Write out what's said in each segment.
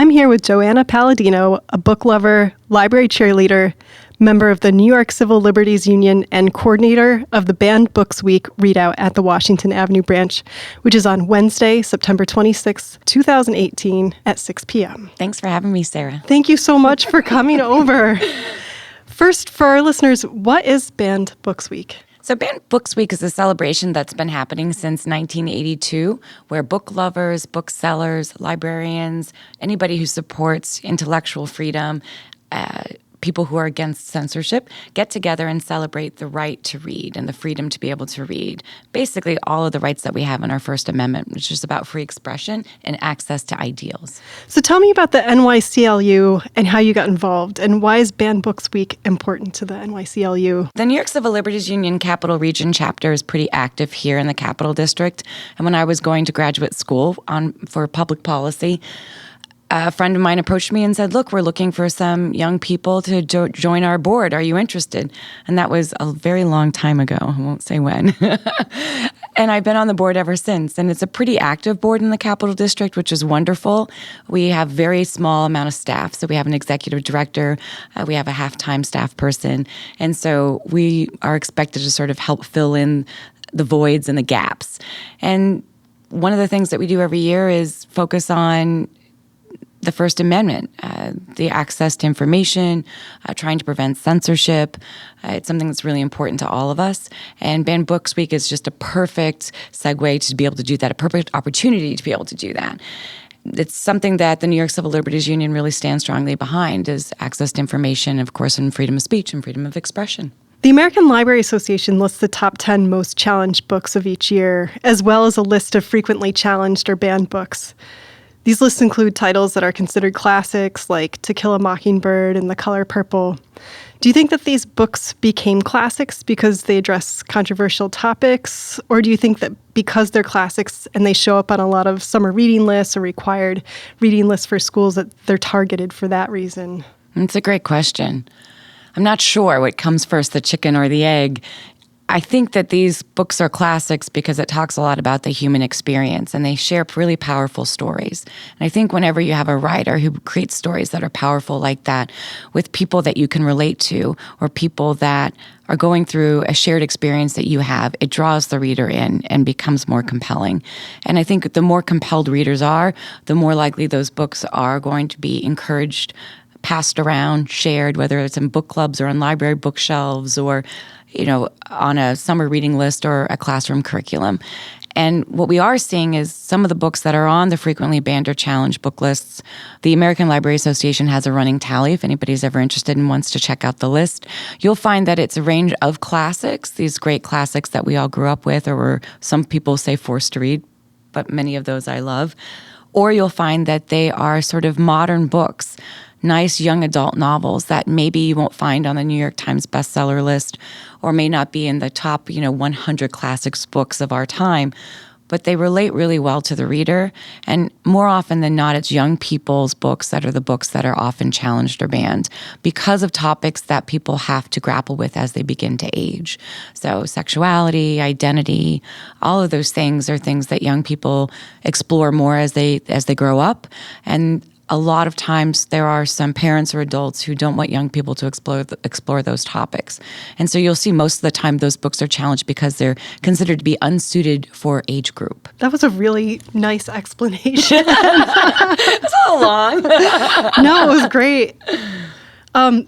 I'm here with Joanna Palladino, a book lover, library cheerleader, member of the New York Civil Liberties Union, and coordinator of the Banned Books Week readout at the Washington Avenue branch, which is on Wednesday, September 26, 2018 at 6 p.m. Thanks for having me, Sarah. Thank you so much for coming over. First, for our listeners, what is Banned Books Week? So Banned Books Week is a celebration that's been happening since 1982, where book lovers, booksellers, librarians, anybody who supports intellectual freedom, people who are against censorship, get together and celebrate the right to read and the freedom to be able to read. Basically, all of the rights that we have in our First Amendment, which is about free expression and access to ideals. So tell me about the NYCLU and how you got involved, and why is Banned Books Week important to the NYCLU? The New York Civil Liberties Union Capital Region chapter is pretty active here in the Capital District. And when I was going to graduate school for public policy, a friend of mine approached me and said, look, we're looking for some young people to join our board. Are you interested? And that was a very long time ago. I won't say when. And I've been on the board ever since. And it's a pretty active board in the Capital District, which is wonderful. We have very small amount of staff. So we have an executive director. We have a half-time staff person. And so we are expected to sort of help fill in the voids and the gaps. And one of the things that we do every year is focus on the First Amendment, the access to information, trying to prevent censorship. It's something that's really important to all of us. And Banned Books Week is just a perfect segue to be able to do that, a perfect opportunity to be able to do that. It's something that the New York Civil Liberties Union really stands strongly behind, is access to information, of course, and freedom of speech and freedom of expression. The American Library Association lists the top 10 most challenged books of each year, as well as a list of frequently challenged or banned books. These lists include titles that are considered classics, like To Kill a Mockingbird and The Color Purple. Do you think that these books became classics because they address controversial topics? Or do you think that because they're classics and they show up on a lot of summer reading lists or required reading lists for schools, that they're targeted for that reason? It's a great question. I'm not sure what comes first, the chicken or the egg. I think that these books are classics because it talks a lot about the human experience, and they share really powerful stories. And I think whenever you have a writer who creates stories that are powerful like that with people that you can relate to, or people that are going through a shared experience that you have, it draws the reader in and becomes more compelling. And I think the more compelled readers are, the more likely those books are going to be encouraged, passed around, shared, whether it's in book clubs or on library bookshelves or on a summer reading list or a classroom curriculum. And what we are seeing is some of the books that are on the frequently banned or challenged book lists. The American Library Association has a running tally. If anybody's ever interested and wants to check out the list, you'll find that it's a range of classics, these great classics that we all grew up with, or some people say forced to read, but many of those I love. Or you'll find that they are sort of modern books, nice young adult novels that maybe you won't find on the New York Times bestseller list or may not be in the top, 100 classics books of our time, but they relate really well to the reader. And more often than not, it's young people's books that are the books that are often challenged or banned because of topics that people have to grapple with as they begin to age. So sexuality, identity, all of those things are things that young people explore more as they grow up. And a lot of times there are some parents or adults who don't want young people to explore those topics. And so you'll see most of the time those books are challenged because they're considered to be unsuited for age group. That was a really nice explanation. It's a little long. No, it was great.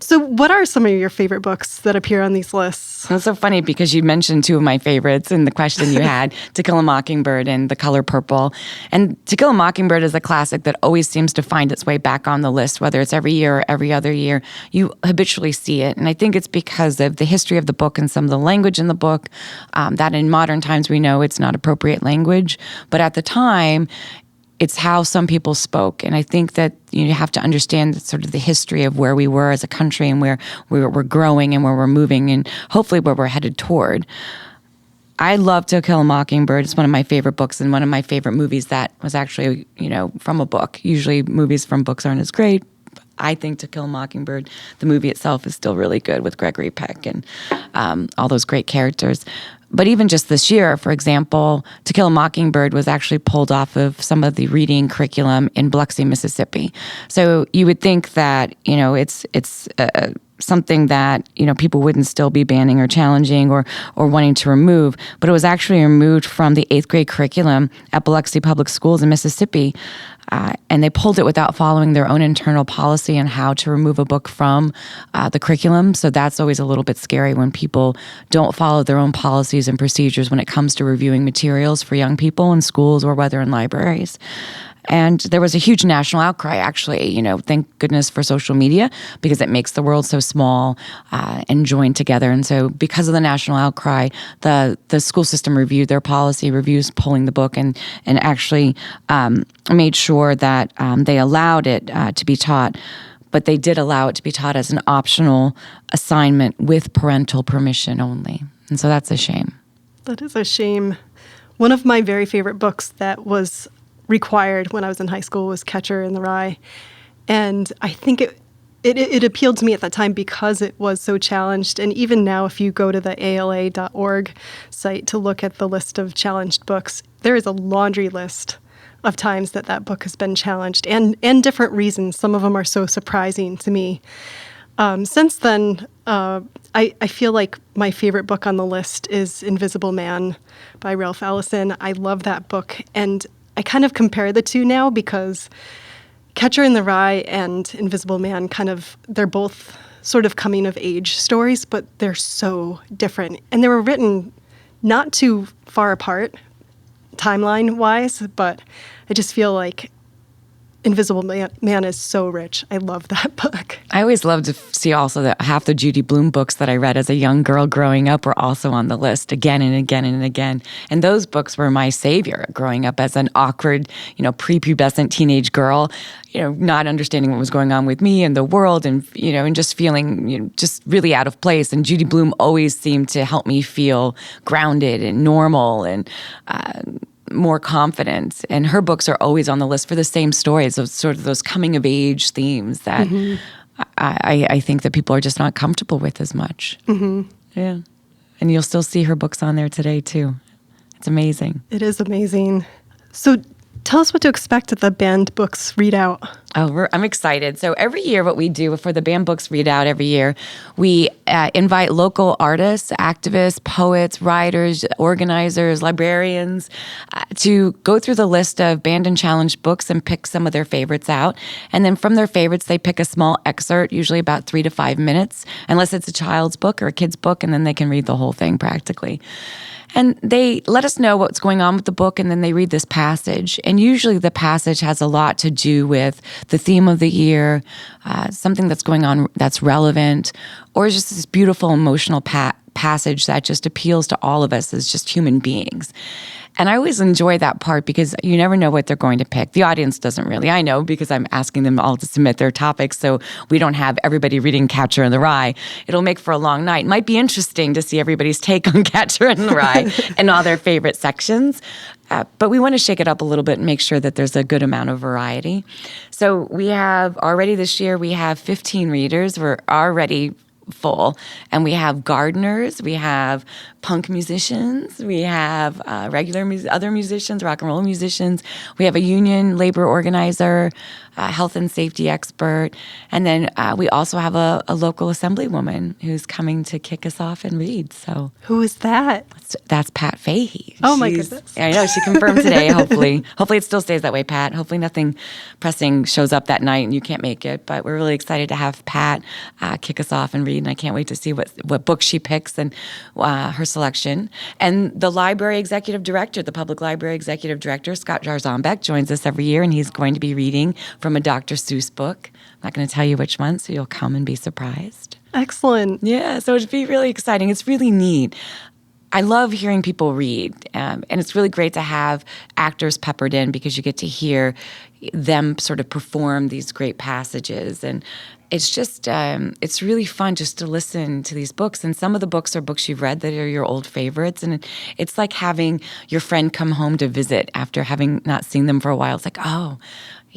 So what are some of your favorite books that appear on these lists? It's so funny because you mentioned two of my favorites in the question you had, To Kill a Mockingbird and The Color Purple. And To Kill a Mockingbird is a classic that always seems to find its way back on the list, whether it's every year or every other year. You habitually see it. And I think it's because of the history of the book and some of the language in the book, that in modern times we know it's not appropriate language. But at the time, it's how some people spoke. And I think that you have to understand sort of the history of where we were as a country and where we're growing and where we're moving and hopefully where we're headed toward. I love To Kill a Mockingbird. It's one of my favorite books and one of my favorite movies that was actually, from a book. Usually movies from books aren't as great. I think To Kill a Mockingbird, the movie itself, is still really good with Gregory Peck and all those great characters. But even just this year, for example, To Kill a Mockingbird was actually pulled off of some of the reading curriculum in Biloxi, Mississippi. So you would think that, it's something that, people wouldn't still be banning or challenging or wanting to remove, but it was actually removed from the 8th grade curriculum at Biloxi Public Schools in Mississippi. And they pulled it without following their own internal policy on how to remove a book from the curriculum. So that's always a little bit scary when people don't follow their own policies and procedures when it comes to reviewing materials for young people in schools or whether in libraries. And there was a huge national outcry, actually, thank goodness for social media, because it makes the world so small and joined together. And so because of the national outcry, the school system reviewed their policy, reviews pulling the book, and actually made sure that they allowed it to be taught. But they did allow it to be taught as an optional assignment with parental permission only. And so that's a shame. That is a shame. One of my very favorite books that was required when I was in high school was Catcher in the Rye. And I think it appealed to me at that time because it was so challenged. And even now, if you go to the ALA.org site to look at the list of challenged books, there is a laundry list of times that book has been challenged and different reasons. Some of them are so surprising to me. Since then, I feel like my favorite book on the list is Invisible Man by Ralph Ellison. I love that book. And I kind of compare the two now because Catcher in the Rye and Invisible Man they're both sort of coming of age stories, but they're so different. And they were written not too far apart timeline wise, but I just feel like Invisible Man is so rich. I love that book. I always love to see also that half the Judy Blume books that I read as a young girl growing up were also on the list again and again and again. And those books were my savior growing up as an awkward, prepubescent teenage girl, not understanding what was going on with me and the world and just feeling, just really out of place. And Judy Blume always seemed to help me feel grounded and normal and, more confident. And her books are always on the list for the same stories, of sort of those coming of age themes that I think that people are just not comfortable with as much. Mm-hmm. Yeah. And you'll still see her books on there today too. It's amazing. It is amazing. So tell us what to expect at the Banned Books Readout. Oh, I'm excited. So every year what we do for the Banned Books Readout every year, we invite local artists, activists, poets, writers, organizers, librarians to go through the list of banned and challenged books and pick some of their favorites out. And then from their favorites, they pick a small excerpt, usually about 3 to 5 minutes, unless it's a child's book or a kid's book, and then they can read the whole thing practically. And they let us know what's going on with the book, and then they read this passage. And usually the passage has a lot to do with the theme of the year, something that's going on that's relevant, or just this beautiful emotional passage that just appeals to all of us as just human beings. And I always enjoy that part because you never know what they're going to pick. The audience doesn't really. I know because I'm asking them all to submit their topics, so we don't have everybody reading Catcher in the Rye. It'll make for a long night. It might be interesting to see everybody's take on Catcher in the Rye and all their favorite sections. But we want to shake it up a little bit and make sure that there's a good amount of variety. So we have already this year, we have 15 readers. We're already full. And we have gardeners, we have punk musicians, we have other musicians, rock and roll musicians. We have a union labor organizer, health and safety expert. And then we also have a local assemblywoman who's coming to kick us off and read. So who is that? That's Pat Fahey. Oh, my goodness. I know, she confirmed today, hopefully. Hopefully it still stays that way, Pat. Hopefully nothing pressing shows up that night and you can't make it. But we're really excited to have Pat kick us off and read. And I can't wait to see what book she picks and her selection. And the library executive director, the public library executive director, Scott Jarzombeck, joins us every year, and he's going to be reading from a Dr. Seuss book. I'm not going to tell you which one, so you'll come and be surprised. Excellent. Yeah, so it'd be really exciting. It's really neat. I love hearing people read, and it's really great to have actors peppered in because you get to hear them sort of perform these great passages. And it's just, it's really fun just to listen to these books. And some of the books are books you've read that are your old favorites. And it's like having your friend come home to visit after having not seen them for a while. It's like, oh,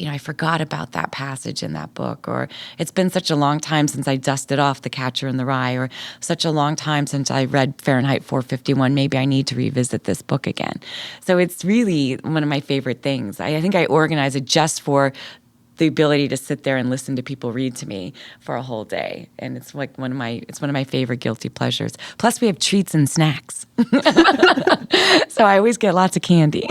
I forgot about that passage in that book, or it's been such a long time since I dusted off The Catcher in the Rye, or such a long time since I read Fahrenheit 451. Maybe I need to revisit this book again. So it's really one of my favorite things. I think I organize it just for the ability to sit there and listen to people read to me for a whole day. And it's like one of my favorite guilty pleasures. Plus we have treats and snacks. So I always get lots of candy.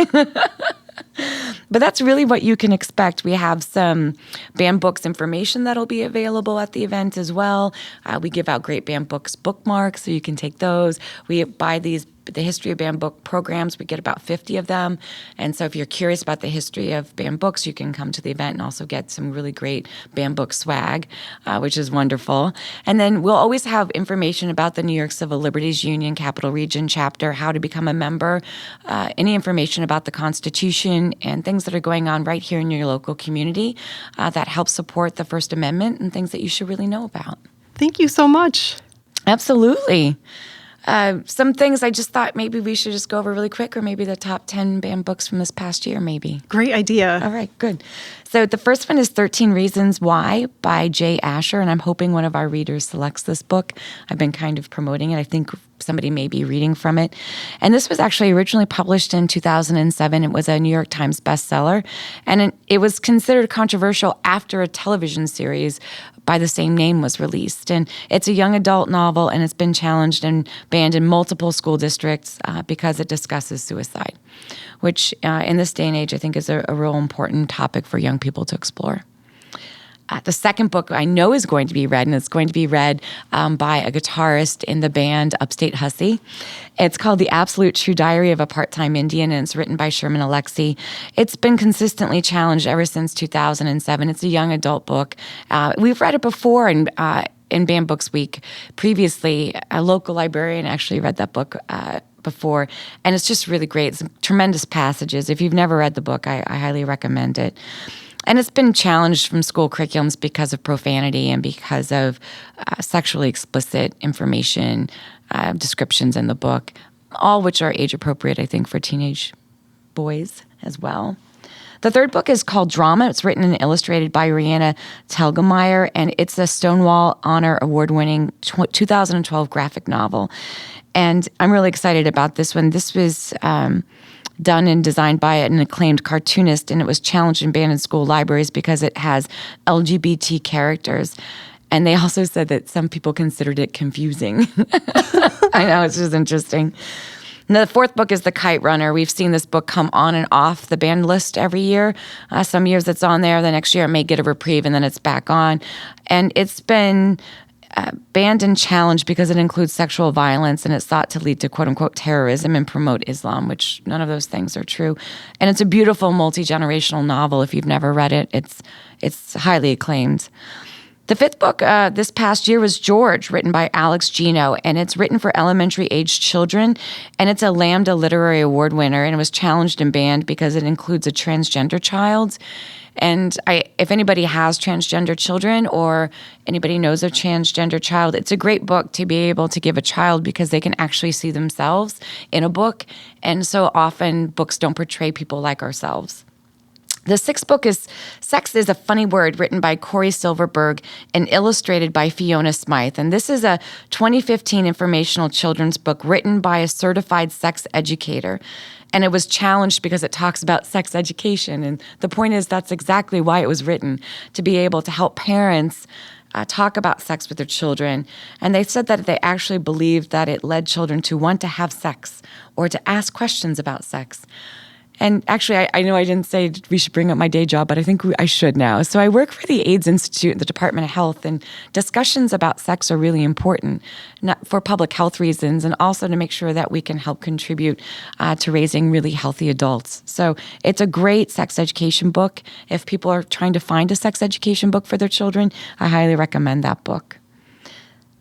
But that's really what you can expect. We have some banned books information that'll be available at the event as well. We give out great banned books bookmarks, so you can take those. We buy the History of Banned Book programs. We get about 50 of them. And so if you're curious about the history of banned books, you can come to the event and also get some really great banned book swag, which is wonderful. And then we'll always have information about the New York Civil Liberties Union Capital Region chapter, how to become a member, any information about the Constitution and things that are going on right here in your local community that help support the First Amendment and things that you should really know about. Thank you so much. Absolutely. Some things I just thought maybe we should just go over really quick, or maybe the top 10 banned books from this past year, maybe. Great idea. All right, good. So the first one is 13 Reasons Why by Jay Asher, and I'm hoping one of our readers selects this book. I've been kind of promoting it. I think somebody may be reading from it. And this was actually originally published in 2007. It was a New York Times bestseller, and it was considered controversial after a television series by the same name was released. And it's a young adult novel, and it's been challenged and banned in multiple school districts because it discusses suicide, which in this day and age I think is a real important topic for young people to explore. The second book I know is going to be read, and it's going to be read by a guitarist in the band Upstate Hussey. It's called The Absolute True Diary of a Part-Time Indian, and it's written by Sherman Alexie. It's been consistently challenged ever since 2007. It's a young adult book. We've read it before in Banned Books Week. Previously, a local librarian actually read that book before, and it's just really great. Some tremendous passages. If you've never read the book, I highly recommend it. And it's been challenged from school curriculums because of profanity and because of sexually explicit information, descriptions in the book, all which are age appropriate, I think, for teenage boys as well. The third book is called Drama. It's written and illustrated by Rihanna Telgemeier, and it's a Stonewall Honor Award-winning 2012 graphic novel. And I'm really excited about this one. This was done and designed by an acclaimed cartoonist, and it was challenged and banned in school libraries because it has LGBT characters. And they also said that some people considered it confusing. I know, it's just interesting. And the fourth book is The Kite Runner. We've seen this book come on and off the banned list every year. Some years it's on there. The next year it may get a reprieve, and then it's back on. And it's been banned and challenged because it includes sexual violence, and it's thought to lead to quote-unquote terrorism and promote Islam, which none of those things are true. And it's a beautiful multi-generational novel. If you've never read it, it's highly acclaimed. The fifth book this past year was George, written by Alex Gino, and it's written for elementary-aged children, and it's a Lambda Literary Award winner, and it was challenged and banned because it includes a transgender child. And if anybody has transgender children or anybody knows a transgender child, it's a great book to be able to give a child because they can actually see themselves in a book, and so often books don't portray people like ourselves. The sixth book is Sex is a Funny Word, written by Corey Silverberg and illustrated by Fiona Smythe. And this is a 2015 informational children's book written by a certified sex educator. And it was challenged because it talks about sex education. And the point is that's exactly why it was written, to be able to help parents talk about sex with their children. And they said that they actually believed that it led children to want to have sex or to ask questions about sex. And actually, I know I didn't say we should bring up my day job, but I think I should now. So I work for the AIDS Institute in the Department of Health, and discussions about sex are really important, not for public health reasons, and also to make sure that we can help contribute to raising really healthy adults. So it's a great sex education book. If people are trying to find a sex education book for their children, I highly recommend that book.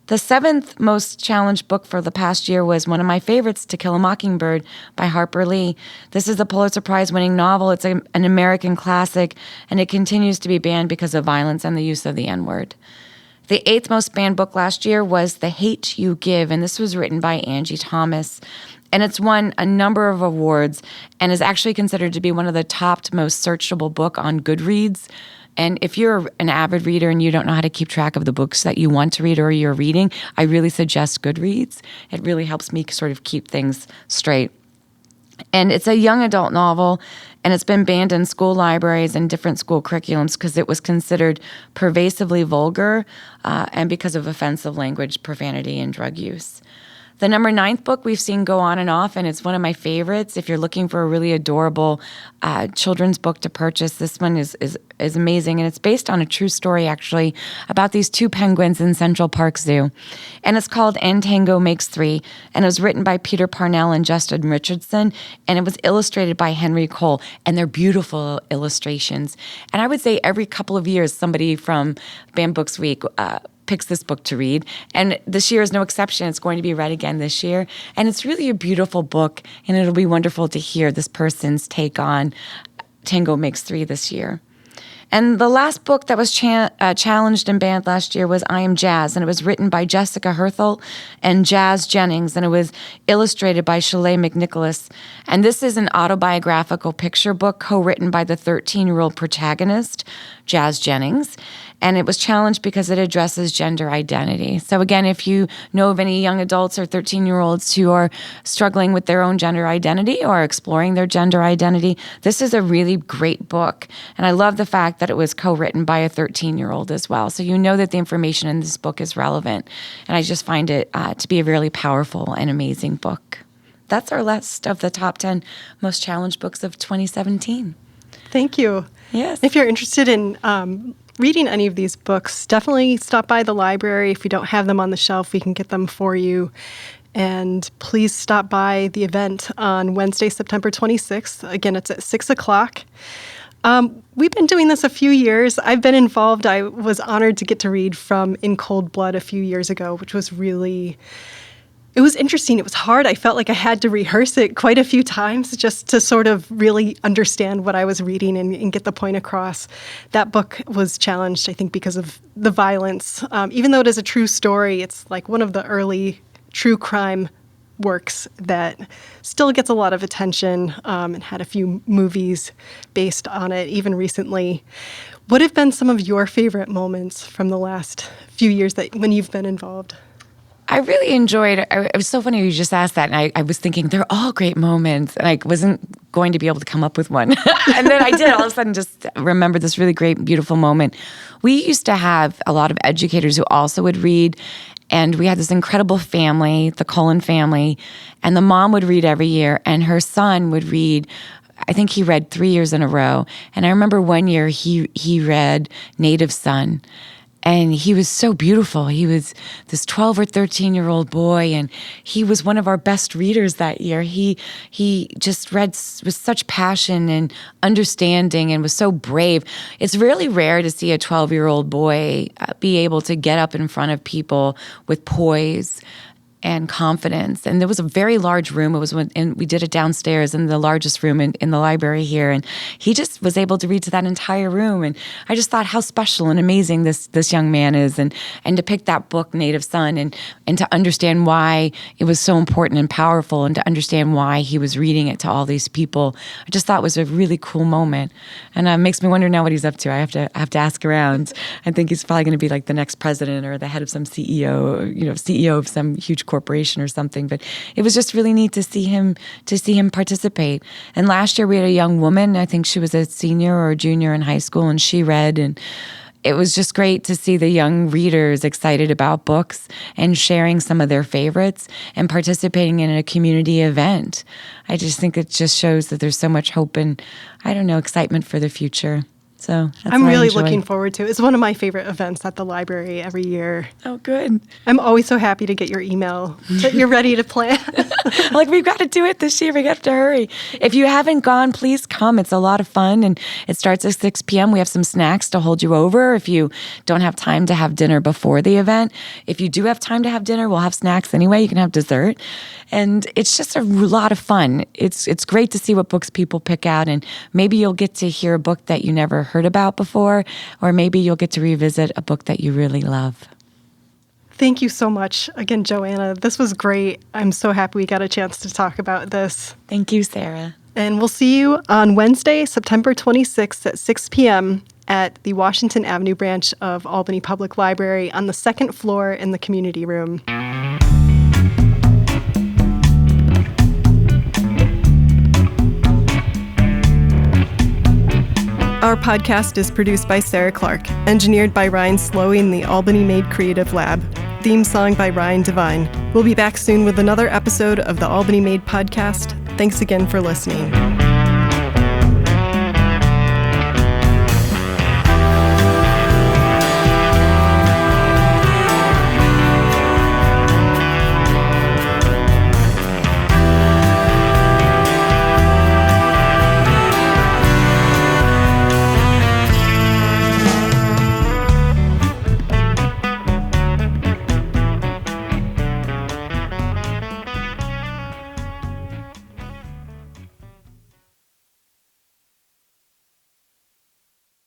The seventh most challenged book for the past year was one of my favorites, To Kill a Mockingbird by Harper Lee. This is a Pulitzer Prize-winning novel. It's an American classic, and it continues to be banned because of violence and the use of the N-word. The eighth most banned book last year was The Hate You Give, and this was written by Angie Thomas. And it's won a number of awards and is actually considered to be one of the top most searchable book on Goodreads. And if you're an avid reader and you don't know how to keep track of the books that you want to read or you're reading, I really suggest Goodreads. It really helps me sort of keep things straight. And it's a young adult novel, and it's been banned in school libraries and different school curriculums because it was considered pervasively vulgar and because of offensive language, profanity, and drug use. The number 9th book we've seen go on and off, and it's one of my favorites. If you're looking for a really adorable children's book to purchase, this one is amazing. And it's based on a true story, actually, about these 2 penguins in Central Park Zoo. And it's called And Tango Makes Three. And it was written by Peter Parnell and Justin Richardson. And it was illustrated by Henry Cole. And they're beautiful illustrations. And I would say every couple of years, somebody from Banned Books Week picks this book to read. And this year is no exception. It's going to be read again this year. And it's really a beautiful book, and it'll be wonderful to hear this person's take on Tango Makes Three this year. And the last book that was challenged and banned last year was I Am Jazz, and it was written by Jessica Herthel and Jazz Jennings, and it was illustrated by Shaleigh McNicholas. And this is an autobiographical picture book co-written by the 13-year-old protagonist, Jazz Jennings, and it was challenged because it addresses gender identity. So again, if you know of any young adults or 13-year-olds who are struggling with their own gender identity or exploring their gender identity, this is a really great book. And I love the fact that it was co-written by a 13-year-old as well. So you know that the information in this book is relevant. And I just find it to be a really powerful and amazing book. That's our list of the top 10 most challenged books of 2017. Thank you. Yes. If you're interested in reading any of these books, definitely stop by the library. If you don't have them on the shelf, we can get them for you. And please stop by the event on Wednesday, September 26th. Again, it's at 6 o'clock. We've been doing this a few years. I've been involved. I was honored to get to read from In Cold Blood a few years ago, which was really... It was interesting. It was hard. I felt like I had to rehearse it quite a few times just to sort of really understand what I was reading and get the point across. That book was challenged, I think, because of the violence. Even though it is a true story, it's like one of the early true crime works that still gets a lot of attention and had a few movies based on it, even recently. What have been some of your favorite moments from the last few years that when you've been involved? I really enjoyed it. It was so funny you just asked that, and I was thinking they're all great moments, and I wasn't going to be able to come up with one. And then I did all of a sudden just remember this really great, beautiful moment. We used to have a lot of educators who also would read, and we had this incredible family, the Cullen family, and the mom would read every year, and her son would read. I think he read 3 years in a row. And I remember one year he read Native Son. And he was so beautiful. He was this 12 or 13-year-old boy, and he was one of our best readers that year. He just read with such passion and understanding and was so brave. It's really rare to see a 12-year-old boy be able to get up in front of people with poise and confidence. And there was a very large room. And we did it downstairs in the largest room in the library here. And he just was able to read to that entire room. And I just thought how special and amazing this young man is. And to pick that book, Native Son, and to understand why it was so important and powerful, and to understand why he was reading it to all these people, I just thought was a really cool moment. And it makes me wonder now what he's up to. I have to ask around. I think he's probably going to be like the next president or the head of some CEO, CEO of some huge corporation or something. But it was just really neat to see him participate. And last year we had a young woman, I think she was a senior or a junior in high school, and she read, and it was just great to see the young readers excited about books and sharing some of their favorites and participating in a community event. I just think it just shows that there's so much hope and, excitement for the future. So I'm really looking forward to it. It's one of my favorite events at the library every year. Oh, good. I'm always so happy to get your email that you're ready to plan. Like, we've got to do it this year. We have to hurry. If you haven't gone, please come. It's a lot of fun, and it starts at 6 p.m. We have some snacks to hold you over if you don't have time to have dinner before the event. If you do have time to have dinner, we'll have snacks anyway. You can have dessert. And it's just a lot of fun. It's great to see what books people pick out, and maybe you'll get to hear a book that you never heard about before, or maybe you'll get to revisit a book that you really love. Thank you so much again, Joanna. This was great. I'm so happy we got a chance to talk about this. Thank you, Sarah. And we'll see you on Wednesday, September 26th at 6 p.m. at the Washington Avenue branch of Albany Public Library on the second floor in the community room. Our podcast is produced by Sarah Clark, engineered by Ryan Slowey in the Albany Made Creative Lab. Theme song by Ryan Devine. We'll be back soon with another episode of the Albany Made podcast. Thanks again for listening.